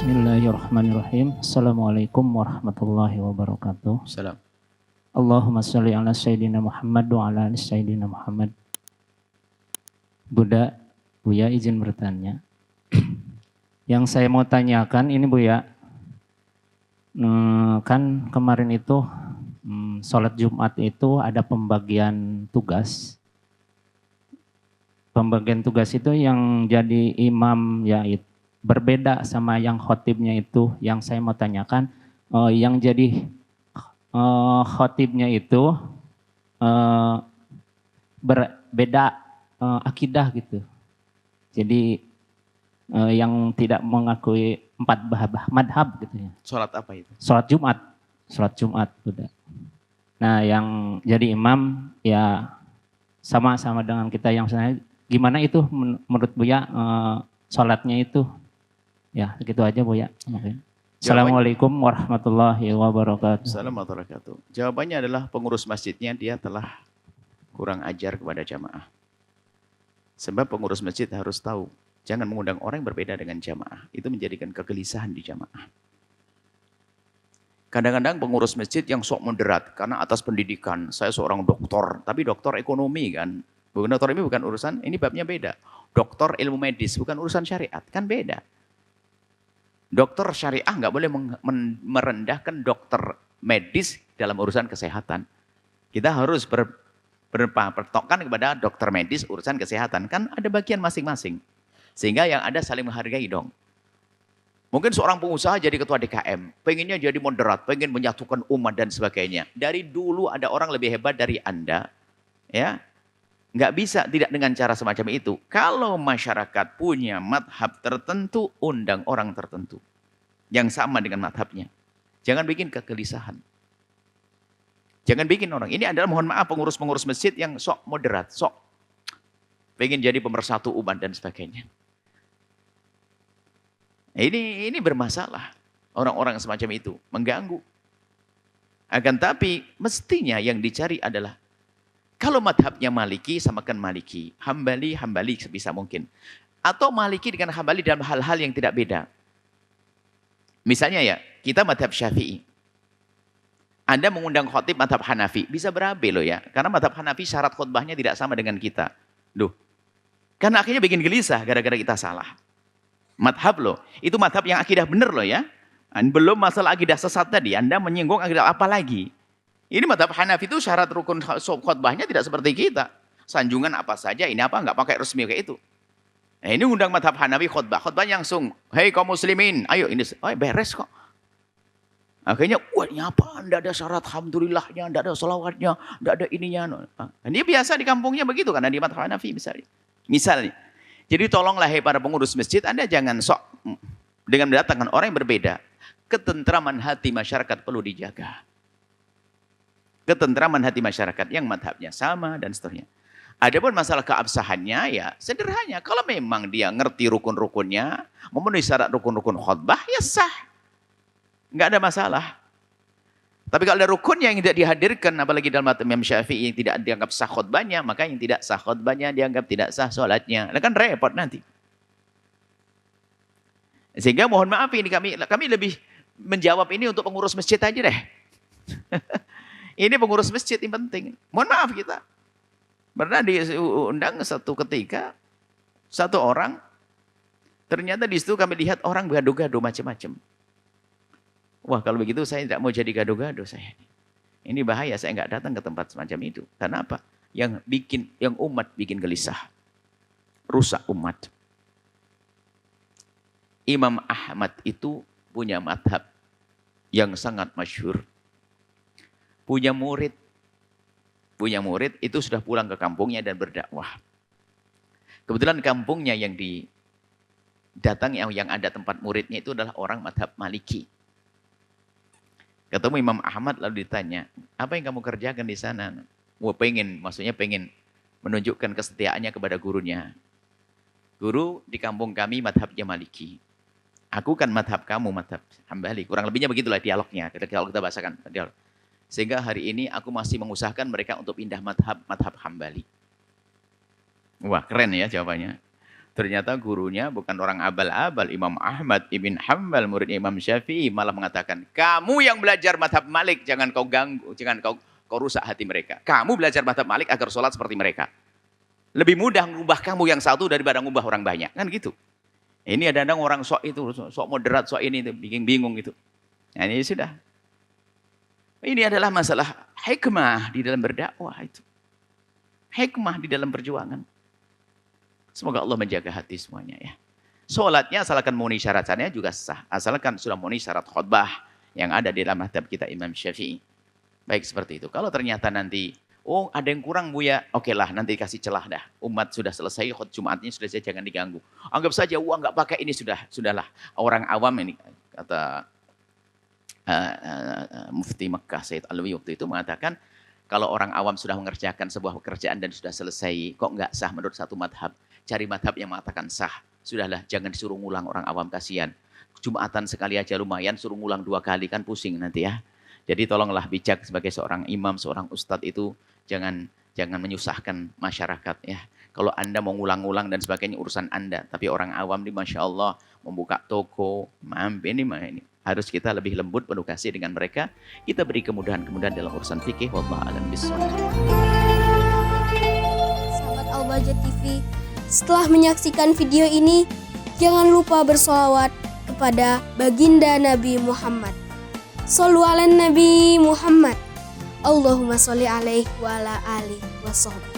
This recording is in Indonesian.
Bismillahirrahmanirrahim. Assalamualaikum warahmatullahi wabarakatuh. Salam. Allahumma sholli ala Sayyidina Muhammad wa ala ali Sayyidina Muhammad. Buddha, Buya izin bertanya. Yang saya mau tanyakan ini Buya, kan kemarin itu sholat Jumat itu ada pembagian tugas. Pembagian tugas itu yang jadi imam yaitu berbeda sama yang khotibnya itu. Yang saya mau tanyakan, yang jadi khotibnya itu berbeda akidah gitu. Jadi yang tidak mengakui 4 madhab gitu ya. Sholat apa itu? Sholat Jumat udah. Nah yang jadi imam ya sama-sama dengan kita yang sebenarnya. Gimana itu menurut Buya sholatnya itu? Ya, segitu aja Buya. Assalamualaikum warahmatullahi wabarakatuh. Assalamualaikum warahmatullahi wabarakatuh. Jawabannya adalah pengurus masjidnya dia telah kurang ajar kepada jamaah. Sebab pengurus masjid harus tahu, jangan mengundang orang yang berbeda dengan jamaah. Itu menjadikan kegelisahan di jamaah. Kadang-kadang pengurus masjid yang sok moderat, karena atas pendidikan, saya seorang doktor, tapi doktor ekonomi kan. Bukan dokter ini bukan urusan, ini babnya beda. Doktor ilmu medis, bukan urusan syariat, kan beda. Dokter syariah nggak boleh merendahkan dokter medis dalam urusan kesehatan. Kita harus berpatokan kepada dokter medis urusan kesehatan. Kan ada bagian masing-masing. Sehingga yang ada saling menghargai dong. Mungkin seorang pengusaha jadi ketua DKM. Pengennya jadi moderat, pengen menyatukan umat dan sebagainya. Dari dulu ada orang lebih hebat dari Anda. Ya, nggak bisa tidak dengan cara semacam itu. Kalau masyarakat punya madhab tertentu, undang orang tertentu yang sama dengan madhabnya. Jangan bikin kegelisahan. Jangan bikin orang. Ini adalah mohon maaf pengurus-pengurus masjid yang sok moderat, sok pengen jadi pemersatu umat dan sebagainya. Ini bermasalah. Orang-orang semacam itu mengganggu. Akan tapi mestinya yang dicari adalah kalau madhabnya Maliki, samakan Maliki. Hambali sebisa mungkin. Atau Maliki dengan Hambali dalam hal-hal yang tidak beda. Misalnya ya, kita madhab Syafi'i. Anda mengundang khotib madhab Hanafi. Bisa berabe loh ya. Karena madhab Hanafi syarat khutbahnya tidak sama dengan kita. Duh. Karena akhirnya bikin gelisah gara-gara kita salah. Madhab loh. Itu madhab yang akidah benar loh ya. Belum masalah akidah sesat tadi. Anda menyinggung akidah apa lagi? Ini madhab Hanafi itu syarat rukun khutbahnya tidak seperti kita. Sanjungan apa saja, ini apa, nggak pakai resmi kayak itu. Nah, ini undang madhab Hanafi khutbah langsung. Hei kaum muslimin, ayo ini beres kok. Akhirnya, wah ini apa, nggak ada syarat alhamdulillahnya, nggak ada salawatnya, nggak ada ininya. Ini biasa di kampungnya begitu, karena di madhab Hanafi misalnya. Jadi tolonglah hei para pengurus masjid, Anda jangan sok dengan mendatangkan orang yang berbeda. Ketentraman hati masyarakat perlu dijaga. Ketentraman hati masyarakat yang madhabnya sama dan seterusnya. Adapun masalah keabsahannya ya sederhana. Kalau memang dia ngerti rukun-rukunnya, memenuhi syarat rukun-rukun khutbah, ya sah. Nggak ada masalah. Tapi kalau ada rukunnya yang tidak dihadirkan, apalagi dalam madhab Imam Syafi'i yang tidak dianggap sah khutbahnya, maka yang tidak sah khutbahnya dianggap tidak sah sholatnya. Nah, kan repot nanti. Sehingga mohon maaf ini kami lebih menjawab ini untuk pengurus masjid aja deh. Ini pengurus masjid yang penting. Mohon maaf kita. Pernah diundang satu ketika, satu orang, ternyata di situ kami lihat orang gaduh-gaduh macam-macam. Wah kalau begitu saya tidak mau jadi gaduh-gaduh saya. Ini bahaya, saya nggak datang ke tempat semacam itu. Karena apa? Yang umat bikin gelisah. Rusak umat. Imam Ahmad itu punya madhab yang sangat masyhur. Punya murid itu sudah pulang ke kampungnya dan berdakwah. Kebetulan kampungnya yang didatangi, yang ada tempat muridnya itu adalah orang madhab Maliki. Ketemu Imam Ahmad lalu ditanya, apa yang kamu kerjakan di sana? Wah pengen menunjukkan kesetiaannya kepada gurunya. Guru di kampung kami madhabnya Maliki. Aku kan madhab kamu madhab Hambali. Kurang lebihnya begitulah dialognya. Kalau kita bahasakan dialog. Sehingga hari ini aku masih mengusahakan mereka untuk pindah madhab Hambali. Wah keren ya jawabannya. Ternyata gurunya bukan orang abal-abal, Imam Ahmad ibn Hanbal, murid Imam Syafi'i, malah mengatakan, kamu yang belajar mazhab Malik, jangan kau ganggu, jangan kau rusak hati mereka. Kamu belajar mazhab Malik agar sholat seperti mereka. Lebih mudah mengubah kamu yang satu daripada mengubah orang banyak. Kan gitu. Ini ada orang sok itu, sok moderat, sok ini, bikin bingung gitu. Nah, ini sudah. Ini adalah masalah hikmah di dalam berdakwah itu. Hikmah di dalam perjuangan. Semoga Allah menjaga hati semuanya ya. Sholatnya asalkan memenuhi syarat-syaratnya juga sah. Asalkan sudah memenuhi syarat khutbah yang ada di dalam mazhab kita Imam Syafi'i. Baik seperti itu. Kalau ternyata nanti, oh ada yang kurang Buya, oke lah nanti kasih celah dah. Umat sudah selesai, khutbah Jumatnya sudah selesai, jangan diganggu. Anggap saja uang nggak pakai ini sudahlah. Orang awam ini kata Mufti Mekah Said Alwi waktu itu mengatakan, kalau orang awam sudah mengerjakan sebuah pekerjaan dan sudah selesai, kok nggak sah menurut satu madhab, cari madhab yang mengatakan sah. Sudahlah, jangan disuruh ngulang orang awam, kasihan. Jumatan sekali aja lumayan, suruh ngulang 2 kali kan pusing nanti ya. Jadi tolonglah bijak sebagai seorang imam, seorang ustadz itu jangan menyusahkan masyarakat ya. Kalau Anda mau ngulang-ngulang dan sebagainya urusan Anda, tapi orang awam ini Masya Allah membuka toko, ini harus kita lebih lembut penuh kasih dengan mereka. Kita beri kemudahan-kemudahan dalam urusan fikih. Wallahu a'lam bishawab. Sahabat Al-Bahjah TV, setelah menyaksikan video ini, jangan lupa bersolawat kepada baginda Nabi Muhammad. Shollu ala Nabi Muhammad. Allahumma sholli alaihi wa ala alihi wa sahbihi.